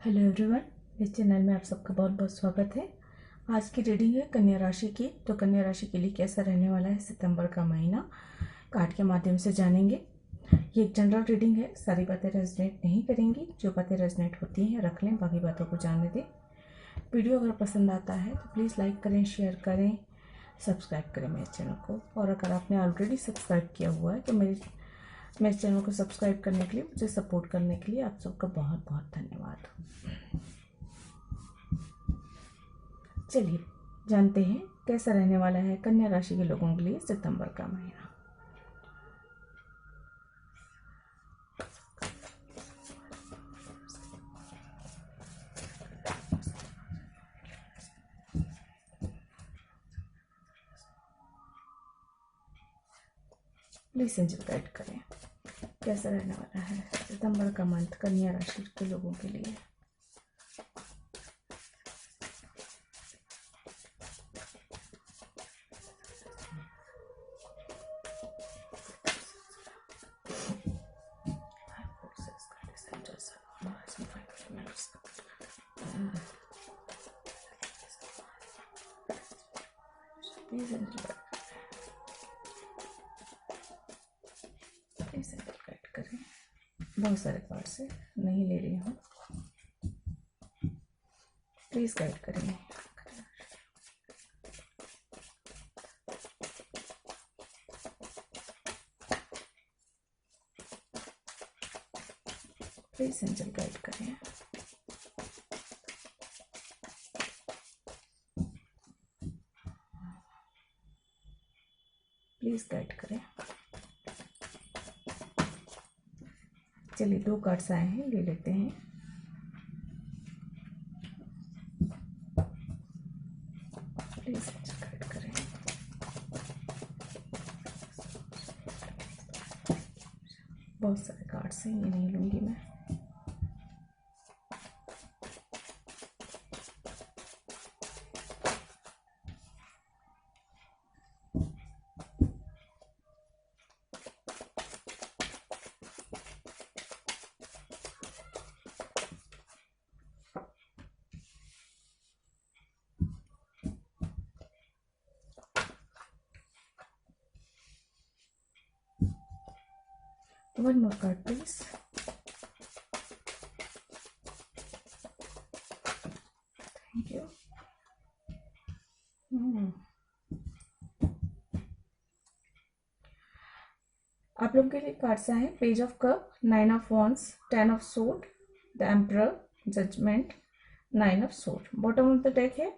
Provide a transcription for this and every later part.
Hello everyone, इस channel में आप सबका बहुत बहुत स्वागत है। आज की रीडिंग है कन्या राशि की। तो कन्या राशि के लिए कैसा रहने वाला है सितंबर का महीना, कार्ड के माध्यम से जानेंगे। ये एक जनरल रीडिंग है, सारी बातें रेजोनेट नहीं करेंगी। जो बातें रेजोनेट होती हैं रख लें, बाकी बातों को जाने दें। वीडियो अगर पसंद आता है तो प्लीज़ लाइक करें, शेयर करें, सब्सक्राइब करें मेरे चैनल को। और अगर आपने ऑलरेडी सब्सक्राइब किया हुआ है तो मेरे चैनल को सब्सक्राइब करने के लिए, मुझे सपोर्ट करने के लिए आप सबका बहुत बहुत धन्यवाद। चलिए जानते हैं कैसा रहने वाला है कन्या राशि के लोगों के लिए सितंबर का महीना। प्लीज एंजल गाइड करें, कैसा रहने वाला है सितंबर का मंथ कन्या राशि के लोगों के लिए। प्लीज एंजल गाइड करें। बहुत सारे कार्ड से नहीं ले रही हूँ, प्लीज गाइड करें। प्लीज एंजल गाइड करें। प्लीज गाइड करें। चलिए 2 कार्ड्स आए हैं, ले लेते हैं। प्लीज गाइड करें। बहुत सारे कार्ड्स हैं, ये नहीं लूंगी मैं। One more card, please. Thank you. आप लोगों के लिए कार्ड्स आए हैं page of cup, 9 of wands, 10 of sword, the emperor, judgement, 9 of sword. Bottom of the deck है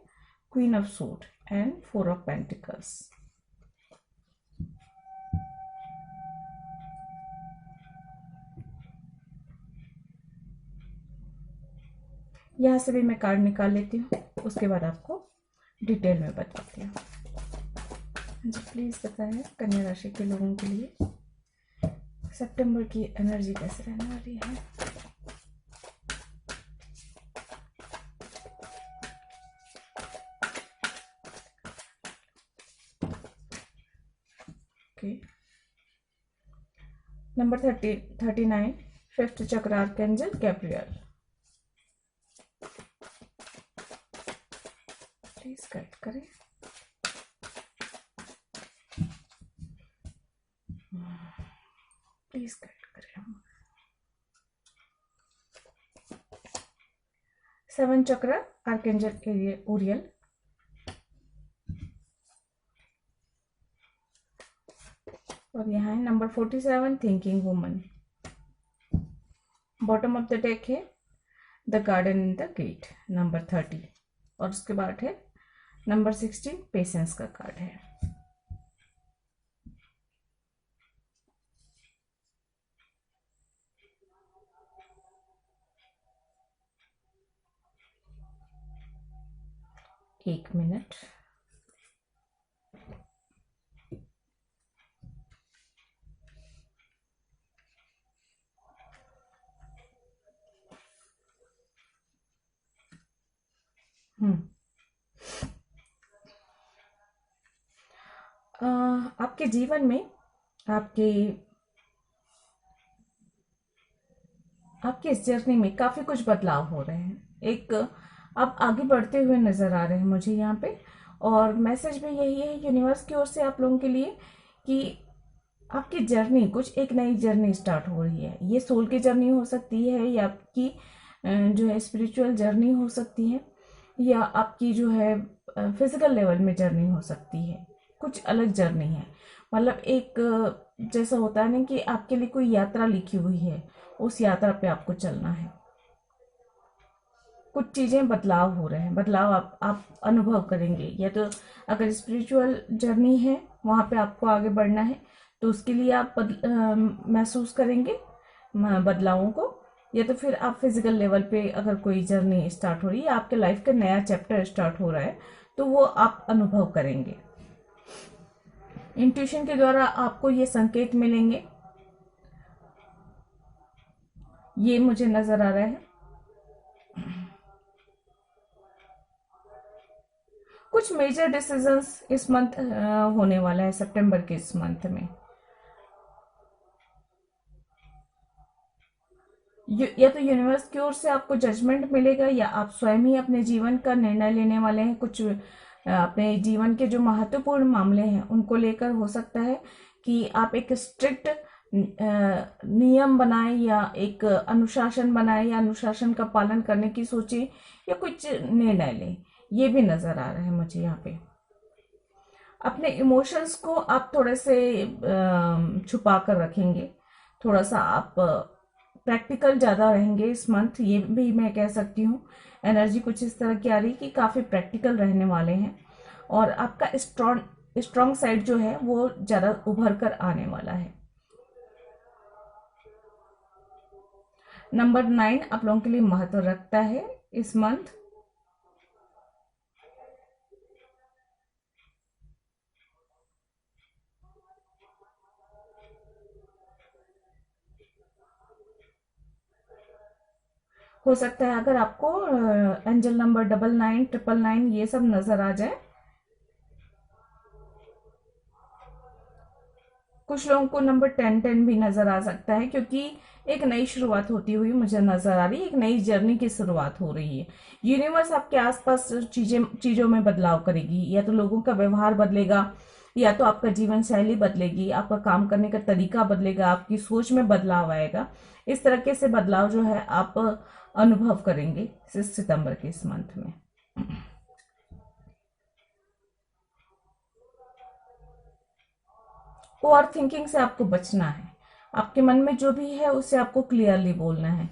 queen of sword and 4 of pentacles. यहाँ से भी मैं कार्ड निकाल लेती हूँ, उसके बाद आपको डिटेल में बताती हूँ। जी प्लीज़ बताएं कन्या राशि के लोगों के लिए सितंबर की एनर्जी कैसे रहने वाली है। ओके, नंबर 39, फिफ्थ चक्र, आर्कएंजल गैब्रियल। प्लीज गाइड करें। प्लीज गाइड करें। 7 चक्र, आर्कएंजल के लिए ऊरियल। और यहाँ है number 47, thinking woman. Bottom of the deck है the garden in the gate, number 30। और उसके बाद है नंबर 16, पेशेंस का कार्ड है। एक मिनट। आपके जीवन में आपके आपकी इस जर्नी में काफ़ी कुछ बदलाव हो रहे हैं। एक आप आगे बढ़ते हुए नज़र आ रहे हैं मुझे यहाँ पे। और मैसेज भी यही है यूनिवर्स की ओर से आप लोगों के लिए कि आपकी जर्नी, कुछ एक नई जर्नी स्टार्ट हो रही है। ये सोल की जर्नी हो सकती है, या आपकी जो है स्पिरिचुअल जर्नी हो सकती है, या आपकी जो है फिजिकल लेवल में जर्नी हो सकती है। कुछ अलग जर्नी है, मतलब एक जैसा होता है ना कि आपके लिए कोई यात्रा लिखी हुई है, उस यात्रा पे आपको चलना है। कुछ चीज़ें बदलाव हो रहे हैं, बदलाव आप अनुभव करेंगे। या तो अगर स्पिरिचुअल जर्नी है, वहाँ पे आपको आगे बढ़ना है, तो उसके लिए आप महसूस करेंगे बदलावों को। या तो फिर आप फिजिकल लेवल पे अगर कोई जर्नी स्टार्ट हो रही है, आपके लाइफ का नया चैप्टर स्टार्ट हो रहा है, तो वो आप अनुभव करेंगे। इंट्यूशन के द्वारा आपको ये संकेत मिलेंगे, ये मुझे नजर आ रहा है। कुछ मेजर डिसीजंस इस मंथ होने वाला है, सितंबर के इस मंथ में। या तो यूनिवर्स की ओर से आपको जजमेंट मिलेगा, या आप स्वयं ही अपने जीवन का निर्णय लेने वाले हैं। कुछ अपने जीवन के जो महत्वपूर्ण मामले हैं उनको लेकर हो सकता है कि आप एक स्ट्रिक्ट नियम बनाएं, या एक अनुशासन बनाएं, या अनुशासन का पालन करने की सोचें, या कुछ निर्णय लें। ये भी नजर आ रहा है मुझे यहाँ पे। अपने इमोशंस को आप थोड़े से छुपा कर रखेंगे, थोड़ा सा आप प्रैक्टिकल ज़्यादा रहेंगे इस मंथ, ये भी मैं कह सकती हूँ। एनर्जी कुछ इस तरह की आ रही कि काफ़ी प्रैक्टिकल रहने वाले हैं, और आपका स्ट्रॉन्ग साइड जो है वो ज़्यादा उभर कर आने वाला है। नंबर 9 आप लोगों के लिए महत्व रखता है इस मंथ। हो सकता है अगर आपको एंजल नंबर 99, 999 ये सब नजर आ जाए। कुछ लोगों को नंबर 10 भी नजर आ सकता है, क्योंकि एक नई शुरुआत होती हुई मुझे नजर आ रही है। एक नई जर्नी की शुरुआत हो रही है। यूनिवर्स आपके आसपास चीजों में बदलाव करेगी। या तो लोगों का व्यवहार बदलेगा, या तो आपका जीवन शैली बदलेगी, आपका काम करने का तरीका बदलेगा, आपकी सोच में बदलाव आएगा। इस तरीके से बदलाव जो है आप अनुभव करेंगे इस सितंबर के इस मंथ में। ओवर थिंकिंग से आपको बचना है। आपके मन में जो भी है उसे आपको क्लियरली बोलना है।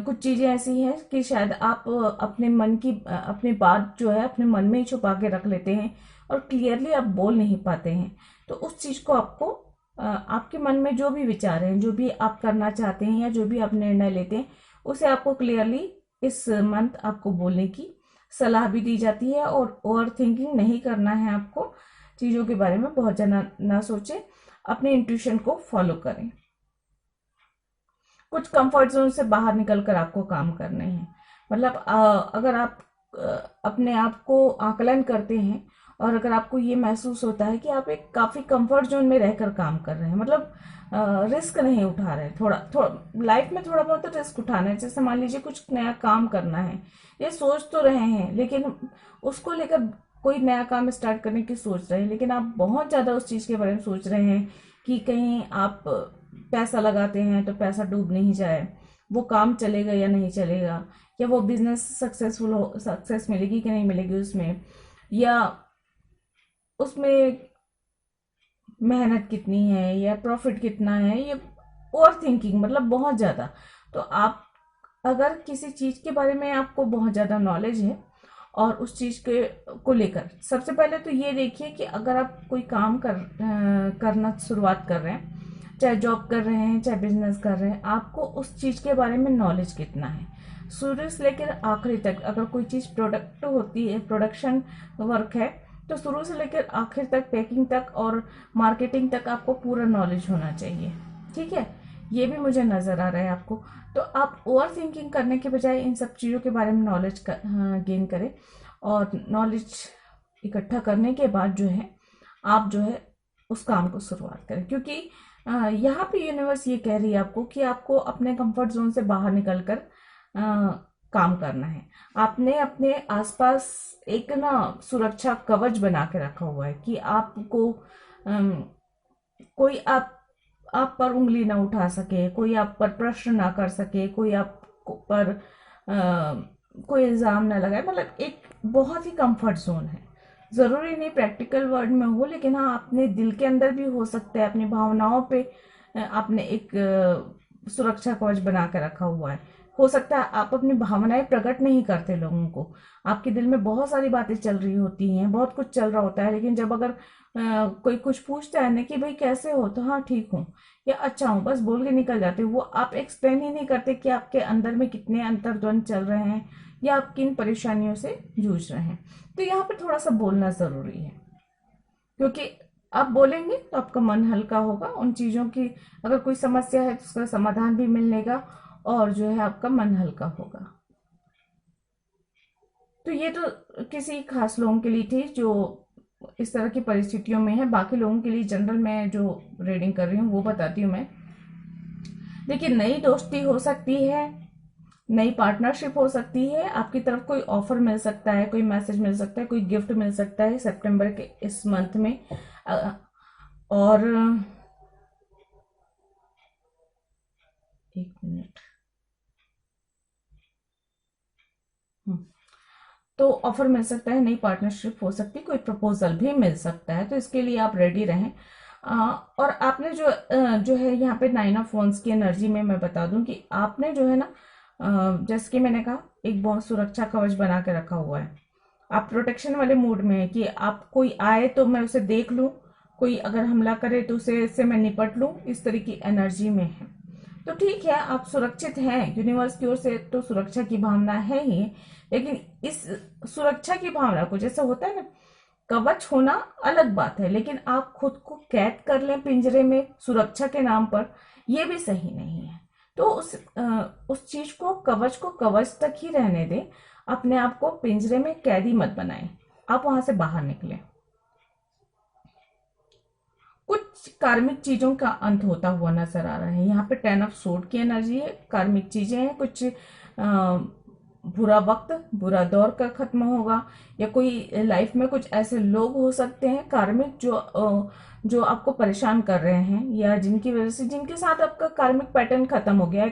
कुछ चीजें ऐसी हैं कि शायद आप अपने मन की अपनी बात जो है अपने मन में ही छुपा के रख लेते हैं, और क्लियरली आप बोल नहीं पाते हैं। तो उस चीज को आपको आपके मन में जो भी विचार हैं, जो भी आप करना चाहते हैं, या जो भी आप निर्णय लेते हैं, उसे आपको क्लियरली इस मंथ आपको बोलने की सलाह भी दी जाती है। और ओवर थिंकिंग नहीं करना है आपको, चीजों के बारे में बहुत ज्यादा ना सोचे, अपने इंट्यूशन को फॉलो करें। कुछ कंफर्ट जोन से बाहर निकल कर आपको काम करने हैं। मतलब अगर आप अपने आप को आकलन करते हैं, और अगर आपको ये महसूस होता है कि आप एक काफी कंफर्ट जोन में रहकर काम कर रहे हैं, मतलब रिस्क नहीं उठा रहे, थोड़ा थोड़ा लाइफ में थोड़ा बहुत रिस्क उठाना है। जैसे मान लीजिए कुछ नया काम करना है, ये सोच तो रहे हैं, लेकिन उसको लेकर कोई नया काम स्टार्ट करने की सोच रहे हैं, लेकिन आप बहुत ज्यादा उस चीज के बारे में सोच रहे हैं कि कहीं आप पैसा लगाते हैं तो पैसा डूब नहीं जाए, वो काम चलेगा या नहीं चलेगा, या वो बिजनेस सक्सेस मिलेगी कि नहीं मिलेगी उसमें, या उसमें मेहनत कितनी है, या प्रॉफिट कितना है। ये ओवर थिंकिंग, मतलब बहुत ज्यादा। तो आप अगर किसी चीज के बारे में आपको बहुत ज्यादा नॉलेज है, और उस चीज के को लेकर सबसे पहले तो ये देखिए कि अगर आप कोई काम करना शुरुआत कर रहे हैं, चाहे जॉब कर रहे हैं, चाहे बिजनेस कर रहे हैं, आपको उस चीज के बारे में नॉलेज कितना है। शुरू से लेकर आखिरी तक, अगर कोई चीज प्रोडक्ट होती है, प्रोडक्शन वर्क है, तो शुरू से लेकर आखिर तक, पैकिंग तक और मार्केटिंग तक आपको पूरा नॉलेज होना चाहिए। ठीक है, ये भी मुझे नजर आ रहा है आपको। तो आप ओवर थिंकिंग करने के बजाय इन सब चीज़ों के बारे में नॉलेज गेन करें, और नॉलेज इकट्ठा करने के बाद जो है आप जो है उस काम को शुरुआत करें। क्योंकि यहाँ पे यूनिवर्स ये कह रही है आपको कि आपको अपने कंफर्ट जोन से बाहर निकलकर काम करना है। आपने अपने आसपास एक ना सुरक्षा कवच बना के रखा हुआ है कि आपको अम, कोई आप पर उंगली ना उठा सके, कोई आप पर प्रश्न ना कर सके, कोई आप पर कोई इल्जाम ना लगाए। मतलब एक बहुत ही कंफर्ट जोन है। जरूरी नहीं प्रैक्टिकल वर्ड में हो, लेकिन हाँ अपने दिल के अंदर भी हो सकता है। अपनी भावनाओं पे आपने एक सुरक्षा कवच बना के रखा हुआ है। हो सकता है आप अपनी भावनाएं प्रकट नहीं करते लोगों को। आपके दिल में बहुत सारी बातें चल रही होती हैं, बहुत कुछ चल रहा होता है, लेकिन जब अगर कोई कुछ पूछता है ना कि भाई कैसे हो, तो हाँ ठीक हूँ या अच्छा हूँ, बस बोल के निकल जाते। वो आप एक्सप्लेन ही नहीं करते कि आपके अंदर में कितने अंतर्द्वंद चल रहे हैं या आप किन परेशानियों से जूझ रहे हैं। तो यहाँ पे थोड़ा सा बोलना जरूरी है, क्योंकि आप बोलेंगे तो आपका मन हल्का होगा। उन चीजों की अगर कोई समस्या है तो उसका समाधान भी मिलेगा और जो है आपका मन हल्का होगा। तो ये तो किसी खास लोगों के लिए थी जो इस तरह की परिस्थितियों में है। बाकी लोगों के लिए जनरल मैं जो रीडिंग कर रही हूँ वो बताती हूँ मैं। देखिए, नई दोस्ती हो सकती है, नई पार्टनरशिप हो सकती है, आपकी तरफ कोई ऑफर मिल सकता है, कोई मैसेज मिल सकता है, कोई गिफ्ट मिल सकता है सितंबर के इस मंथ में। और एक मिनट, तो ऑफर मिल सकता है, नई पार्टनरशिप हो सकती है, कोई प्रपोजल भी मिल सकता है। तो इसके लिए आप रेडी रहें। और आपने जो है यहाँ पे 9 ऑफ वॉन्ड्स की एनर्जी में मैं बता दूं कि आपने जो है ना, जैसे कि मैंने कहा, एक बहुत सुरक्षा कवच बना के रखा हुआ है। आप प्रोटेक्शन वाले मूड में है कि आप कोई आए तो मैं उसे देख लूं, कोई अगर हमला करे तो उससे मैं निपट लूं, इस तरह की एनर्जी में है। तो ठीक है, आप सुरक्षित हैं। यूनिवर्स की ओर से तो सुरक्षा की भावना है ही, लेकिन इस सुरक्षा की भावना को, जैसे होता है ना, कवच होना अलग बात है, लेकिन आप खुद को कैद कर लें पिंजरे में सुरक्षा के नाम पर, यह भी सही नहीं है। तो उस चीज को, कवच को कवच तक ही रहने दें। अपने आप को पिंजरे में कैदी मत बनाएं, आप वहां से बाहर निकलें। कुछ कार्मिक चीजों का अंत होता हुआ नजर आ रहा है। यहाँ पे 10 ऑफ सोर्ड की एनर्जी है। कार्मिक चीजें हैं, कुछ बुरा वक्त, बुरा दौर का खत्म होगा, या कोई लाइफ में कुछ ऐसे लोग हो सकते हैं कार्मिक जो आपको परेशान कर रहे हैं, या जिनकी वजह से, जिनके साथ आपका कार्मिक पैटर्न खत्म हो गया है,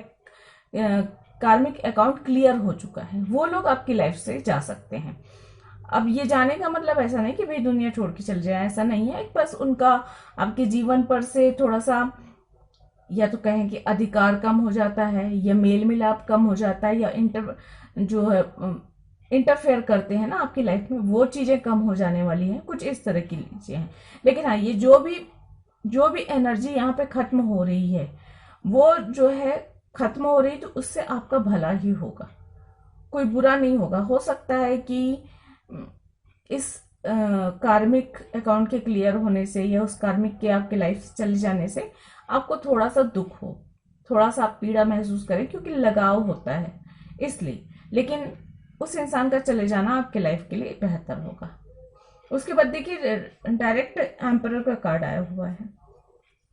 कार्मिक अकाउंट क्लियर हो चुका है, वो लोग आपकी लाइफ से जा सकते हैं। अब ये जाने का मतलब ऐसा नहीं कि भाई दुनिया छोड़ के चल जाए, ऐसा नहीं है। बस उनका आपके जीवन पर से थोड़ा सा, या तो कहें कि अधिकार कम हो जाता है, या मेल मिलाप कम हो जाता है, या जो है इंटरफेयर करते हैं ना आपकी लाइफ में, वो चीजें कम हो जाने वाली हैं। कुछ इस तरह की चीजें हैं। लेकिन हाँ, ये जो भी एनर्जी यहाँ पे खत्म हो रही है, वो जो है खत्म हो रही, तो उससे आपका भला ही होगा, कोई बुरा नहीं होगा। हो सकता है कि इस कार्मिक अकाउंट के क्लियर होने से, या उस कार्मिक के आपके लाइफ से चले जाने से आपको थोड़ा सा दुख हो, थोड़ा सा आप पीड़ा महसूस करें, क्योंकि लगाव होता है इसलिए। लेकिन उस इंसान का चले जाना आपके लाइफ के लिए बेहतर होगा। उसके बाद देखिए, डायरेक्ट एम्परर का कार्ड आया हुआ है।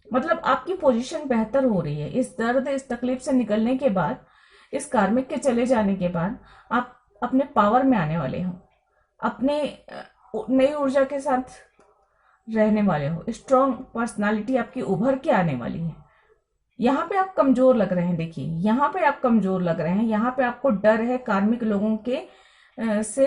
मतलब आपकी पोजीशन बेहतर हो रही है। इस दर्द, इस तकलीफ से निकलने के बाद, इस कार्मिक के चले जाने के बाद, आप अपने पावर में आने वाले हो, अपने नई ऊर्जा के साथ रहने वाले हो। स्ट्रॉन्ग पर्सनालिटी आपकी उभर के आने वाली है। यहाँ पे आप कमजोर लग रहे हैं। देखिए, यहाँ पे आप कमजोर लग रहे हैं। यहाँ पे आपको डर है कार्मिक लोगों के से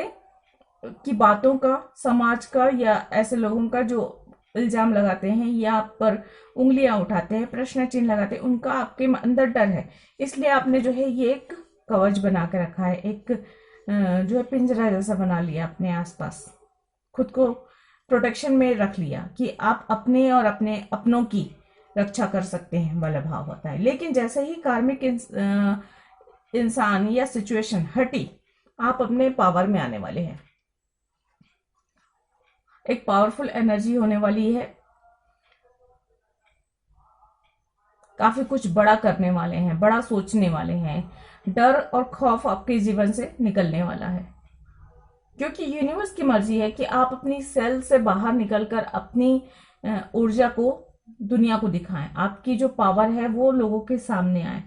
की बातों का, समाज का, या ऐसे लोगों का जो इल्जाम लगाते हैं या आप पर उंगलियां उठाते हैं, प्रश्न चिन्ह लगाते हैं, उनका आपके अंदर डर है। इसलिए आपने जो है ये एक कवच बना के रखा है, एक जो है पिंजरा जैसा बना लिया अपने आसपास, खुद को प्रोटेक्शन में रख लिया कि आप अपने और अपने अपनों की रक्षा कर सकते हैं वाला भाव होता है। लेकिन जैसे ही कार्मिक इंसान या सिचुएशन हटी, आप अपने पावर में आने वाले हैं। एक पावरफुल एनर्जी होने वाली है। काफी कुछ बड़ा करने वाले हैं, बड़ा सोचने वाले हैं। डर और खौफ आपके जीवन से निकलने वाला है, क्योंकि यूनिवर्स की मर्जी है कि आप अपनी सेल से बाहर निकलकर अपनी ऊर्जा को दुनिया को दिखाएं, आपकी जो पावर है वो लोगों के सामने आए।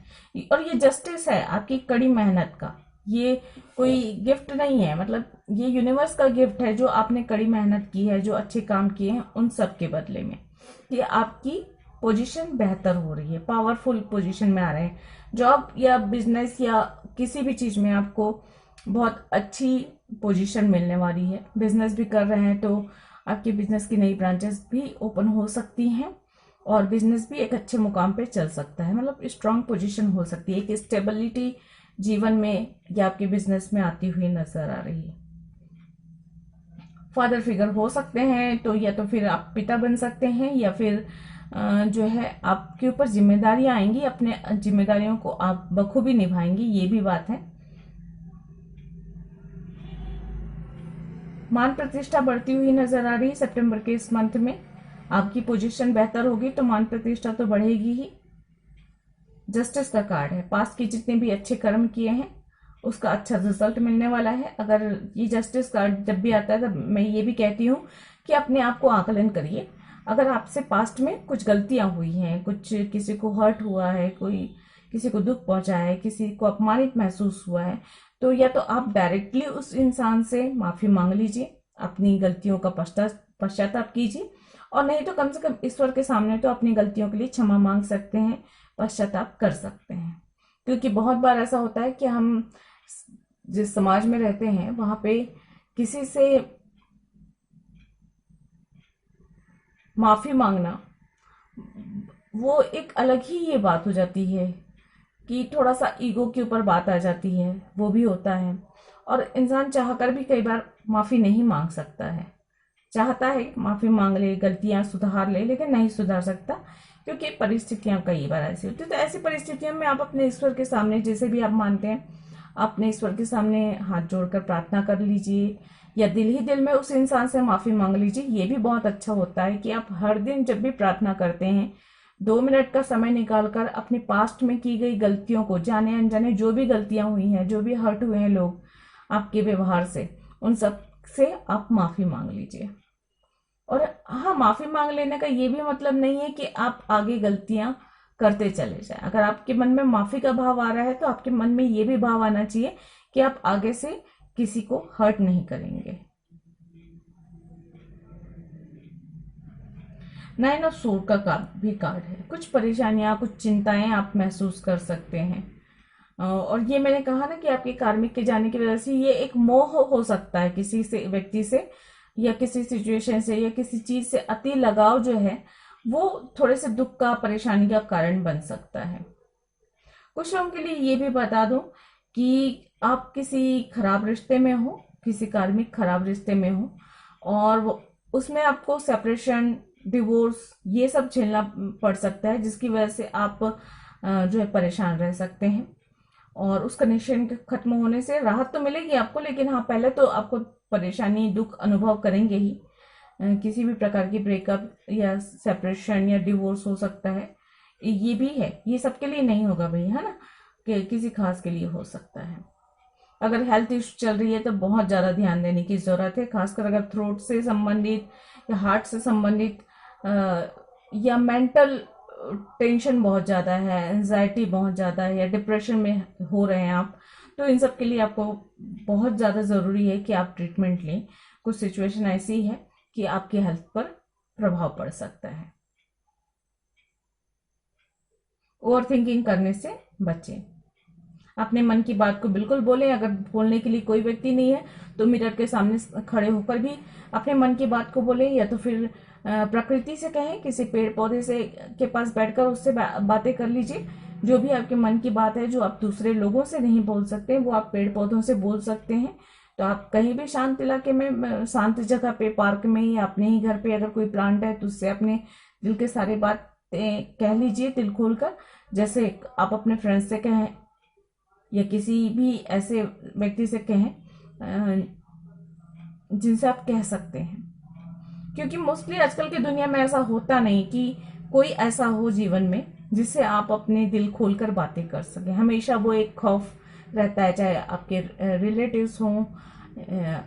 और ये जस्टिस है आपकी कड़ी मेहनत का, ये कोई गिफ्ट नहीं है, मतलब ये यूनिवर्स का गिफ्ट है जो आपने कड़ी मेहनत की है, जो अच्छे काम किए हैं उन सब के बदले में ये आपकी पोजीशन बेहतर हो रही है, पावरफुल पोजीशन में आ रहे हैं। जॉब या बिजनेस या किसी भी चीज में आपको बहुत अच्छी पोजीशन मिलने वाली है। बिजनेस भी कर रहे हैं तो आपकी बिजनेस की नई ब्रांचेस भी ओपन हो सकती हैं और बिजनेस भी एक अच्छे मुकाम पे चल सकता है, मतलब स्ट्रांग पोजीशन हो सकती है, एक स्टेबिलिटी जीवन में या आपके बिजनेस में आती हुई नजर आ रही है। फादर फिगर हो सकते हैं, तो या तो फिर आप पिता बन सकते हैं या फिर जो है आपके ऊपर जिम्मेदारियां आएंगी, अपने जिम्मेदारियों को आप बखूबी निभाएंगी, ये भी बात है। मान प्रतिष्ठा बढ़ती हुई नजर आ रही है सितंबर के इस मंथ में। आपकी पोजीशन बेहतर होगी तो मान प्रतिष्ठा तो बढ़ेगी ही। जस्टिस का कार्ड है, पास्ट के जितने भी अच्छे कर्म किए हैं उसका अच्छा रिजल्ट मिलने वाला है। अगर ये जस्टिस कार्ड जब भी आता है तब मैं ये भी कहती हूँ कि अपने आप को आकलन करिए। अगर आपसे पास्ट में कुछ गलतियां हुई हैं, कुछ किसी को हर्ट हुआ है, कोई किसी को दुख पहुंचा है, किसी को अपमानित महसूस हुआ है, तो या तो आप डायरेक्टली उस इंसान से माफी मांग लीजिए, अपनी गलतियों का पश्चाताप कीजिए, और नहीं तो कम से कम ईश्वर के सामने तो अपनी गलतियों के लिए क्षमा मांग सकते हैं, पश्चाताप कर सकते हैं। क्योंकि बहुत बार ऐसा होता है कि हम जिस समाज में रहते हैं वहां पे किसी से माफी मांगना वो एक अलग ही ये बात हो जाती है कि थोड़ा सा ईगो के ऊपर बात आ जाती है, वो भी होता है। और इंसान चाहकर भी कई बार माफी नहीं मांग सकता है, चाहता है माफी मांग ले, गलतियां सुधार ले, लेकिन नहीं सुधार सकता क्योंकि परिस्थितियां कई बार ऐसी होती है। तो ऐसी परिस्थितियों में आप अपने ईश्वर के सामने, जैसे भी आप मानते हैं, अपने ईश्वर के सामने हाथ जोड़कर प्रार्थना कर लीजिए या दिल ही दिल में उस इंसान से माफी मांग लीजिए। ये भी बहुत अच्छा होता है कि आप हर दिन जब भी प्रार्थना करते हैं 2 मिनट का समय निकालकर अपने पास्ट में की गई गलतियों को, जाने अनजाने जो भी गलतियां हुई हैं, जो भी हर्ट हुए हैं लोग आपके व्यवहार से, उन सब से आप माफी मांग लीजिए। और हाँ, माफी मांग लेने का ये भी मतलब नहीं है कि आप आगे गलतियां करते चले जाएं। अगर आपके मन में माफी का भाव आ रहा है तो आपके मन में ये भी भाव आना चाहिए कि आप आगे से किसी को हर्ट नहीं करेंगे। 9 ऑफ सोर्ड का भी कार्ड है। कुछ परेशानियां, कुछ चिंताएं आप महसूस कर सकते हैं, और ये मैंने कहा ना कि आपके कार्मिक के जाने की वजह से ये एक मोह हो सकता है किसी से, व्यक्ति से या किसी सिचुएशन से या किसी चीज से अति लगाव जो है वो थोड़े से दुख का, परेशानी का कारण बन सकता है। कुछ लोगों के लिए ये भी बता दूं कि आप किसी खराब रिश्ते में हो, किसी कार्मिक खराब रिश्ते में हो, और उसमें आपको सेपरेशन, डिवोर्स ये सब झेलना पड़ सकता है, जिसकी वजह से आप जो है परेशान रह सकते हैं। और उस कनेक्शन के खत्म होने से राहत तो मिलेगी आपको, लेकिन हाँ, पहले तो आपको परेशानी, दुख अनुभव करेंगे ही। किसी भी प्रकार की ब्रेकअप या सेपरेशन या डिवोर्स हो सकता है, ये भी है। ये सबके लिए नहीं होगा भाई, है ना, कि किसी खास के लिए हो सकता है। अगर हेल्थ इश्यू चल रही है तो बहुत ज्यादा ध्यान देने की जरूरत है, खासकर अगर थ्रोट से संबंधित या हार्ट से संबंधित या मेंटल टेंशन बहुत ज्यादा है, एंजाइटी बहुत ज्यादा है, या डिप्रेशन में हो रहे हैं आप, तो इन सब के लिए आपको बहुत ज्यादा जरूरी है कि आप ट्रीटमेंट लें। कुछ सिचुएशन ऐसी है कि आपकी हेल्थ पर प्रभाव पड़ सकता है। ओवर थिंकिंग करने से बचें। अपने मन की बात को बिल्कुल बोलें। अगर बोलने के लिए कोई व्यक्ति नहीं है तो मिरर के सामने खड़े होकर भी अपने मन की बात को बोलें, या तो फिर प्रकृति से कहें, किसी पेड़ पौधे से के पास बैठकर उससे बातें कर लीजिए। जो भी आपके मन की बात है, जो आप दूसरे लोगों से नहीं बोल सकते, वो आप पेड़ पौधों से बोल सकते हैं। तो आप कहीं भी शांत इलाके में, शांत जगह पे, पार्क में या अपने ही घर पे अगर कोई प्लांट है तो उससे अपने दिल के सारे बातें कह लीजिए दिल खोलकर। जैसे आप अपने फ्रेंड्स से कहें या किसी भी ऐसे व्यक्ति से कहें जिनसे आप कह सकते हैं। क्योंकि मोस्टली आजकल की दुनिया में ऐसा होता नहीं कि कोई ऐसा हो जीवन में जिससे आप अपने दिल खोलकर बातें कर सकें। हमेशा वो एक खौफ रहता है, चाहे आपके रिलेटिव्स हों,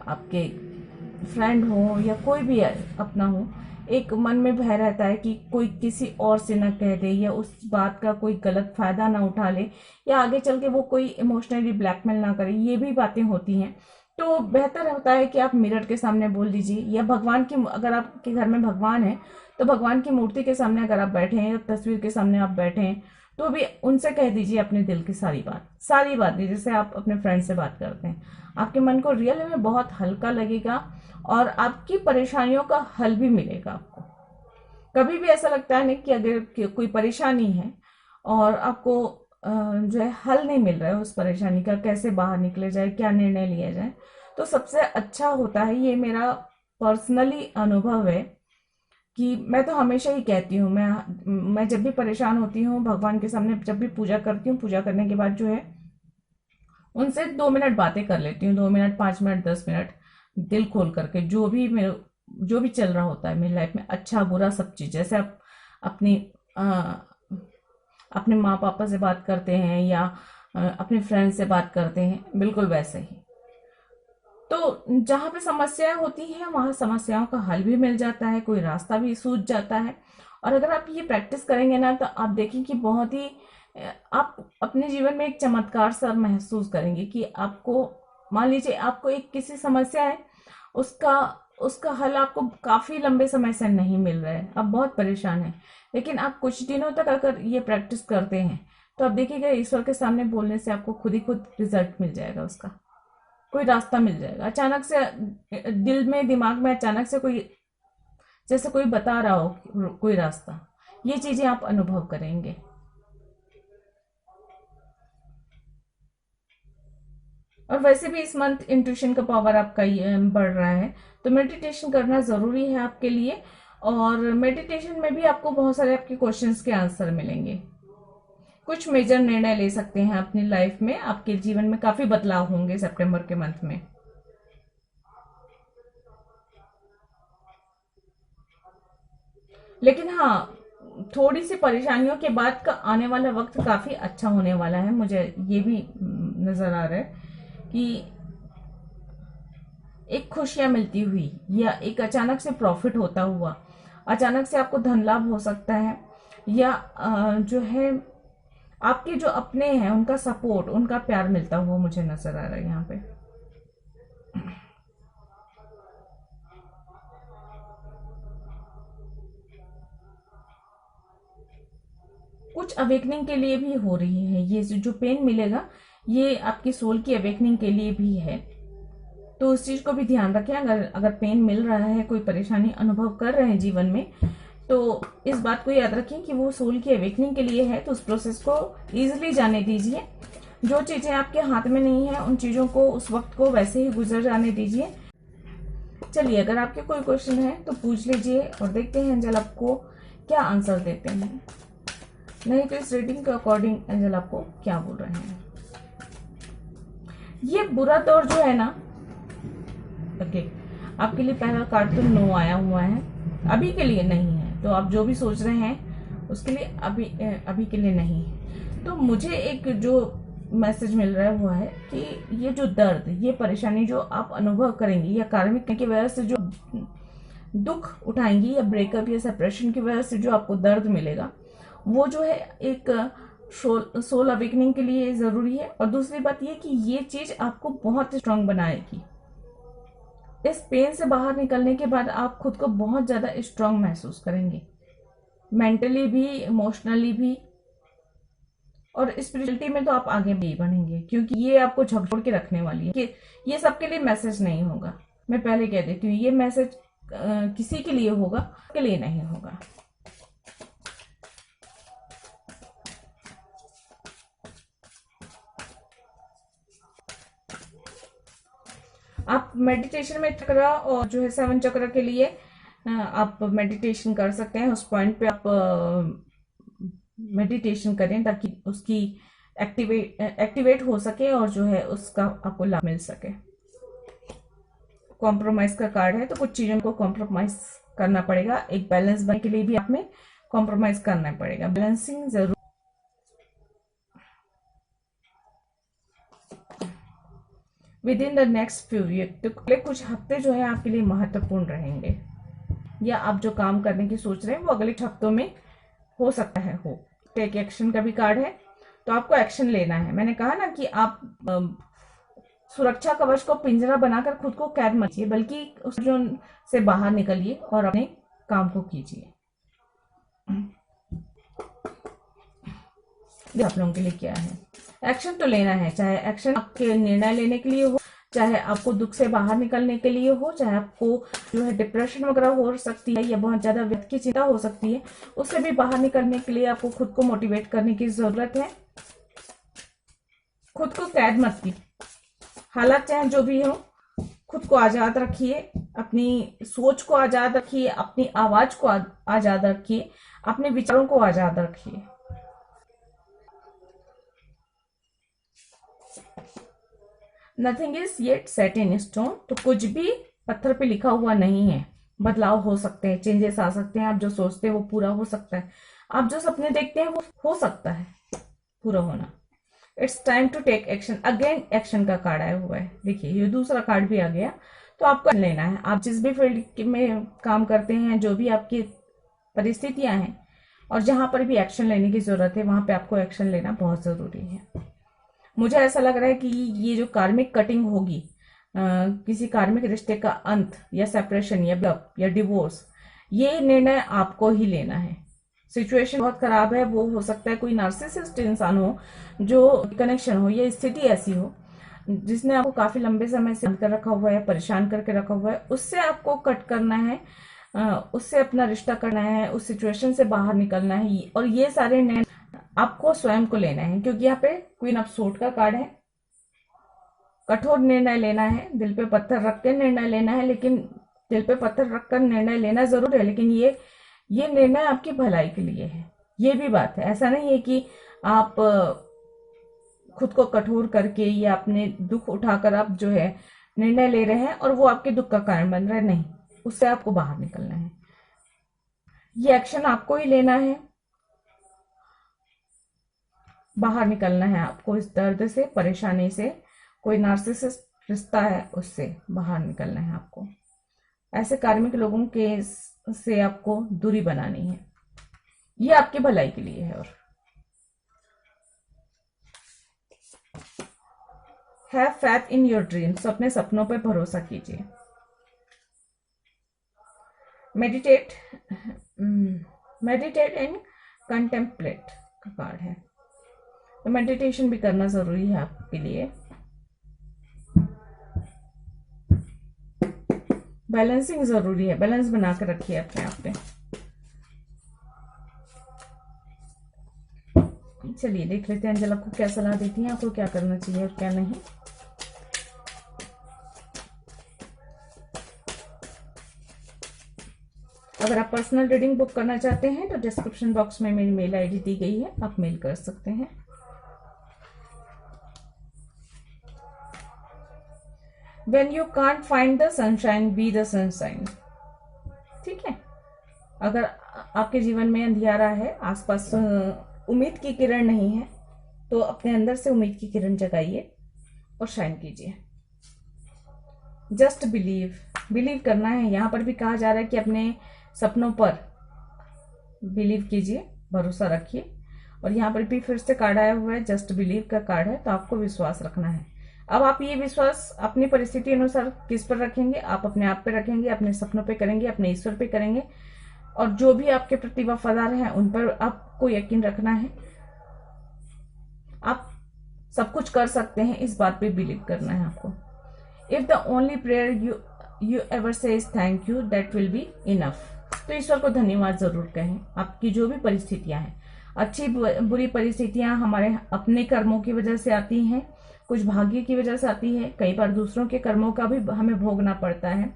आपके फ्रेंड हो या कोई भी अपना हो, एक मन में भय रहता है कि कोई किसी और से ना कह दे या उस बात का कोई गलत फायदा ना उठा ले या आगे चल के वो कोई इमोशनली ब्लैकमेल ना करे, ये भी बातें होती हैं। तो बेहतर होता है कि आप मिरर के सामने बोल दीजिए, या भगवान की, अगर आपके घर में भगवान है तो भगवान की मूर्ति के सामने अगर आप बैठे हैं या तस्वीर के सामने आप बैठे हैं तो भी उनसे कह दीजिए अपने दिल की सारी बात दीजिए, जैसे आप अपने फ्रेंड से बात करते हैं। आपके मन को रियल में बहुत हल्का लगेगा और आपकी परेशानियों का हल भी मिलेगा आपको। कभी भी ऐसा लगता है ना कि अगर कोई परेशानी है और आपको जो है हल नहीं मिल रहा है उस परेशानी का, कैसे बाहर निकले जाए, क्या निर्णय लिया जाए, तो सबसे अच्छा होता है, ये मेरा पर्सनली अनुभव है कि मैं तो हमेशा ही कहती हूँ, मैं जब भी परेशान होती हूँ भगवान के सामने जब भी पूजा करती हूँ, पूजा करने के बाद जो है उनसे 2 मिनट बातें कर लेती हूँ, 2 मिनट, 5 मिनट, 10 मिनट, दिल खोल करके जो भी चल रहा होता है मेरी लाइफ में, अच्छा बुरा सब चीज, जैसे आप अपनी अपने माँ पापा से बात करते हैं या अपने फ्रेंड से बात करते हैं, बिल्कुल वैसे ही। तो जहाँ पे समस्याएं होती हैं वहां समस्याओं का हल भी मिल जाता है, कोई रास्ता भी सूझ जाता है। और अगर आप ये प्रैक्टिस करेंगे ना तो आप देखें कि बहुत ही आप अपने जीवन में एक चमत्कार सा महसूस करेंगे कि आपको, मान लीजिए आपको एक किसी समस्या है, उसका उसका हल आपको काफी लंबे समय से नहीं मिल रहा है, आप बहुत परेशान हैं, लेकिन आप कुछ दिनों तक अगर ये प्रैक्टिस करते हैं तो आप देखिएगा ईश्वर के सामने बोलने से आपको खुद ही खुद रिजल्ट मिल जाएगा, उसका कोई रास्ता मिल जाएगा। अचानक से दिल में, दिमाग में अचानक से कोई, जैसे कोई बता रहा हो कोई रास्ता, ये चीजें आप अनुभव करेंगे। और वैसे भी इस मंथ इंट्यूशन का पावर आपका ये बढ़ रहा है, तो मेडिटेशन करना जरूरी है आपके लिए। और मेडिटेशन में भी आपको बहुत सारे आपके क्वेश्चंस के आंसर मिलेंगे, कुछ मेजर निर्णय ले सकते हैं अपनी लाइफ में, आपके जीवन में काफी बदलाव होंगे सितंबर के मंथ में। लेकिन हाँ, थोड़ी सी परेशानियों के बाद का आने वाला वक्त काफी अच्छा होने वाला है, मुझे ये भी नजर आ रहा है कि एक खुशियां मिलती हुई या एक अचानक से प्रॉफिट होता हुआ, अचानक से आपको धन लाभ हो सकता है, या जो है आपके जो अपने हैं उनका सपोर्ट, उनका प्यार मिलता हुआ मुझे नजर आ रहा है यहाँ पे। कुछ अवेकनिंग के लिए भी हो रही है, ये जो पेन मिलेगा ये आपकी सोल की अवेकनिंग के लिए भी है, तो उस चीज को भी ध्यान रखें। अगर अगर पेन मिल रहा है, कोई परेशानी अनुभव कर रहे हैं जीवन में, तो इस बात को याद रखें कि वो सोल की अवेकनिंग के लिए है, तो उस प्रोसेस को इजिली जाने दीजिए। जो चीजें आपके हाथ में नहीं है उन चीजों को, उस वक्त को वैसे ही गुजर जाने दीजिए। चलिए, अगर आपके कोई क्वेश्चन है तो पूछ लीजिए और देखते हैं एंजल आपको क्या आंसर देते हैं, नहीं तो इस रीडिंग के अकॉर्डिंग एंजल आपको क्या बोल रहे हैं। ये बुरा दौर जो है ना, ओके, आपके लिए पहला कार्ड तो नो आया हुआ है, अभी के लिए नहीं है, तो आप जो भी सोच रहे हैं उसके लिए अभी के लिए नहीं है। तो मुझे एक जो मैसेज मिल रहा है वो है कि ये जो दर्द, ये परेशानी जो आप अनुभव करेंगी या कार्मिक की वजह से जो दुख उठाएंगी, या ब्रेकअप या सेपरेशन की वजह से जो आपको दर्द मिलेगा, वो जो है एक सोल अवेकनिंग के लिए जरूरी है। और दूसरी बात ये कि ये चीज आपको बहुत स्ट्रांग बनाएगी। इस पेन से बाहर निकलने के बाद आप खुद को बहुत ज्यादा स्ट्रांग महसूस करेंगे, मेंटली भी, इमोशनली भी, और स्पिरिचुअलिटी में तो आप आगे भी बढ़ेंगे, क्योंकि ये आपको झकझोर के रखने वाली है। कि ये सबके लिए मैसेज नहीं होगा, मैं पहले कह देती हूँ, ये मैसेज किसी के लिए होगा, के लिए नहीं होगा। आप मेडिटेशन में चक्र और जो है 7 चक्र के लिए आप मेडिटेशन कर सकते हैं, उस पॉइंट पे आप मेडिटेशन करें ताकि उसकी एक्टिवेट हो सके और जो है उसका आपको लाभ मिल सके। कॉम्प्रोमाइज का कार्ड है, तो कुछ चीजों को कॉम्प्रोमाइज करना पड़ेगा, एक बैलेंस बनने के लिए भी आप में कॉम्प्रोमाइज करना पड़ेगा, बैलेंसिंग जरूर। Within the next few week, तो अगले कुछ हफ्ते जो है आपके लिए महत्वपूर्ण रहेंगे। या आप जो काम करने की सोच रहे हैं वो अगले हफ्तों में हो सकता है हो। टेक एक्शन का भी कार्ड है, तो आपको एक्शन लेना है। मैंने कहा ना कि आप सुरक्षा कवच को पिंजरा बनाकर खुद को कैद मत कीजिए, बल्कि उस जोन से बाहर निकलिए और अपने काम को कीजिए। आप लोगों के लिए क्या है, एक्शन तो लेना है, चाहे एक्शन आपके निर्णय लेने के लिए हो, चाहे आपको दुख से बाहर निकलने के लिए हो, चाहे आपको जो है डिप्रेशन वगैरह हो सकती है या बहुत ज्यादा व्यर्थ की चिंता हो सकती है, उससे भी बाहर निकलने के लिए आपको खुद को मोटिवेट करने की जरूरत है। खुद को कैद मत कीजिए, हालात चाहे जो भी हो, खुद को आजाद रखिए, अपनी सोच को आजाद रखिए, अपनी आवाज को आजाद रखिए, अपने विचारों को आजाद रखिए। Nothing is yet set in stone, तो कुछ भी पत्थर पे लिखा हुआ नहीं है। बदलाव हो सकते हैं, चेंजेस आ सकते हैं, आप जो सोचते हैं वो पूरा हो सकता है, आप जो सपने देखते हैं वो हो सकता है पूरा होना। It's time to take action, again action का कार्ड आया हुआ है। देखिए ये दूसरा कार्ड भी आ गया, तो आपको लेना है। आप जिस भी फील्ड में काम करते हैं, जो भी आपकी परिस्थितियां हैं और जहां पर भी एक्शन लेने की जरूरत है, वहां पे आपको एक्शन लेना बहुत जरूरी है। मुझे ऐसा लग रहा है कि ये जो कार्मिक कटिंग होगी, किसी कार्मिक रिश्ते का अंत या सेपरेशन या ब्रेकअप या डिवोर्स, ये निर्णय आपको ही लेना है। सिचुएशन बहुत खराब है, वो हो सकता है कोई नार्सिसिस्ट इंसान हो, जो कनेक्शन हो या स्थिति ऐसी हो जिसने आपको काफी लंबे समय से बंद कर रखा हुआ है, परेशान करके रखा हुआ है, उससे आपको कट करना है, उससे अपना रिश्ता करना है, उस सिचुएशन से बाहर निकलना है। और ये सारे निर्णय आपको स्वयं को लेना है, क्योंकि यहाँ पे क्वीन ऑफ सोर्ड का कार्ड है। कठोर निर्णय लेना है, दिल पे पत्थर रख के निर्णय लेना है, लेकिन दिल पे पत्थर रखकर निर्णय लेना जरूर है, लेकिन ये निर्णय आपकी भलाई के लिए है। ये भी बात है, ऐसा नहीं है कि आप खुद को कठोर करके या अपने दुख उठाकर आप जो है निर्णय ले रहे हैं और वो आपके दुख का कारण बन रहा है, नहीं, उससे आपको बाहर निकलना है। ये एक्शन आपको ही लेना है, बाहर निकलना है आपको इस दर्द से, परेशानी से। कोई नार्सिसिस्ट रिश्ता है, उससे बाहर निकलना है आपको। ऐसे कार्मिक लोगों के से आपको दूरी बनानी है, ये आपकी भलाई के लिए है। और have faith in your dreams, अपने सपनों पर भरोसा कीजिए। मेडिटेट एंड कंटेम्पलेट का कार्ड है, तो मेडिटेशन भी करना जरूरी है आपके लिए। बैलेंसिंग जरूरी है, बैलेंस बना कर रखिए अपने आप पे। चलिए देख लेते हैं एंजल आपको क्या सलाह देती है, आपको क्या करना चाहिए और क्या नहीं। अगर आप पर्सनल रीडिंग बुक करना चाहते हैं तो डिस्क्रिप्शन बॉक्स में मेरी मेल आईडी दी गई है, आप मेल कर सकते हैं। When you can't find the sunshine, be the sunshine। ठीक है, अगर आपके जीवन में अंधियारा है, आसपास उम्मीद की किरण नहीं है, तो अपने अंदर से उम्मीद की किरण जगाइए और शाइन कीजिए। जस्ट बिलीव करना है। यहाँ पर भी कहा जा रहा है कि अपने सपनों पर बिलीव कीजिए, भरोसा रखिए। और यहाँ पर भी फिर से कार्ड आया हुआ है, जस्ट बिलीव का कार्ड है, तो आपको विश्वास रखना है। अब आप ये विश्वास अपनी परिस्थिति अनुसार किस पर रखेंगे? आप अपने आप पे रखेंगे, अपने सपनों पे करेंगे, अपने ईश्वर पे करेंगे, और जो भी आपके प्रति वफादार हैं उन पर आपको यकीन रखना है। आप सब कुछ कर सकते हैं, इस बात पे बिलीव करना है आपको। If the only prayer you ever says thank you, that will be enough. तो ईश्वर को धन्यवाद जरूर कहें। आपकी जो भी परिस्थितियां हैं, अच्छी बुरी परिस्थितियां हमारे अपने कर्मों की वजह से आती हैं, कुछ भाग्य की वजह से आती है, कई बार दूसरों के कर्मों का भी हमें भोगना पड़ता है।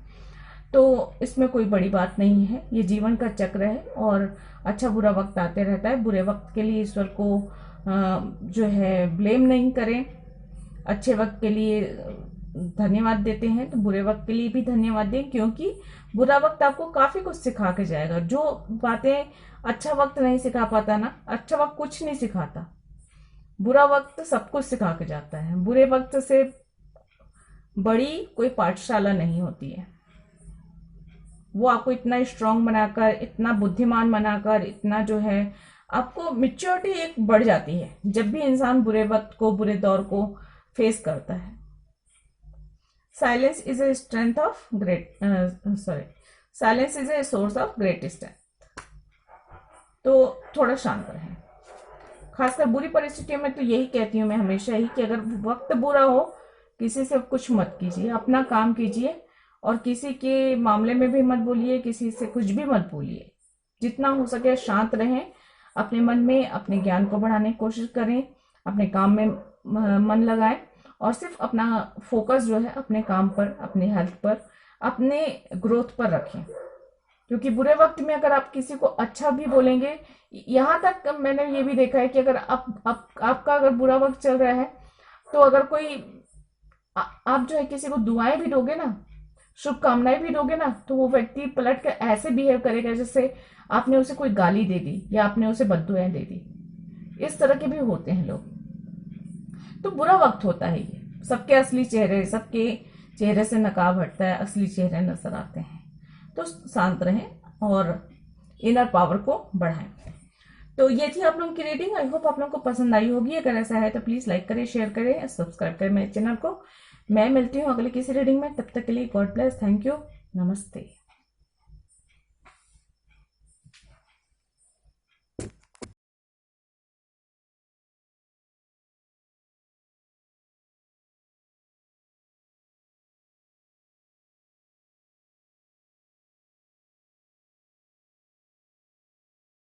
तो इसमें कोई बड़ी बात नहीं है, ये जीवन का चक्र है और अच्छा बुरा वक्त आते रहता है। बुरे वक्त के लिए ईश्वर को जो है ब्लेम नहीं करें, अच्छे वक्त के लिए धन्यवाद देते हैं तो बुरे वक्त के लिए भी धन्यवाद दें, क्योंकि बुरा वक्त आपको काफी कुछ सिखा के जाएगा। जो बातें अच्छा वक्त नहीं सिखा पाता ना, अच्छा वक्त कुछ नहीं सिखाता, बुरा वक्त सब कुछ सिखा के जाता है। बुरे वक्त से बड़ी कोई पाठशाला नहीं होती है। वो आपको इतना स्ट्रांग बनाकर, इतना बुद्धिमान बनाकर, इतना जो है आपको मेच्योरिटी एक बढ़ जाती है जब भी इंसान बुरे वक्त को, बुरे दौर को फेस करता है। Silence is a strength of great silence is a source of great strength. तो थोड़ा शांत रहें, खासकर बुरी परिस्थितियों में। तो यही कहती हूँ मैं हमेशा ही कि अगर वक्त बुरा हो, किसी से कुछ मत कीजिए, अपना काम कीजिए और किसी के मामले में भी मत बोलिए, किसी से कुछ भी मत बोलिए। जितना हो सके शांत रहें, अपने मन में अपने ज्ञान को बढ़ाने की कोशिश करें, अपने काम में मन लगाएं और सिर्फ अपना फोकस जो है अपने काम पर, अपने हेल्थ पर, अपने ग्रोथ पर रखें। क्योंकि बुरे वक्त में अगर आप किसी को अच्छा भी बोलेंगे, यहाँ तक मैंने ये भी देखा है कि अगर आपका अगर बुरा वक्त चल रहा है तो अगर कोई आप जो है किसी को दुआएं भी दोगे ना, शुभकामनाएं भी दोगे ना, तो वो व्यक्ति पलट कर ऐसे बिहेव करेगा जैसे आपने उसे कोई गाली दे दी या आपने उसे बद्दुआएं दे दी। इस तरह के भी होते हैं लोग। तो बुरा वक्त होता है ये, सबके असली चेहरे, सबके चेहरे से नकाब हटता है, असली चेहरे नजर आते हैं। तो शांत रहें और इनर पावर को बढ़ाएं। तो ये थी आप लोगों की रीडिंग। आई होप आप लोगों को पसंद आई होगी। अगर ऐसा है तो प्लीज लाइक करें, शेयर करें, सब्सक्राइब करें मेरे चैनल को। मैं मिलती हूँ अगले किसी रीडिंग में। तब तक के लिए गॉड ब्लेस, थैंक यू, नमस्ते।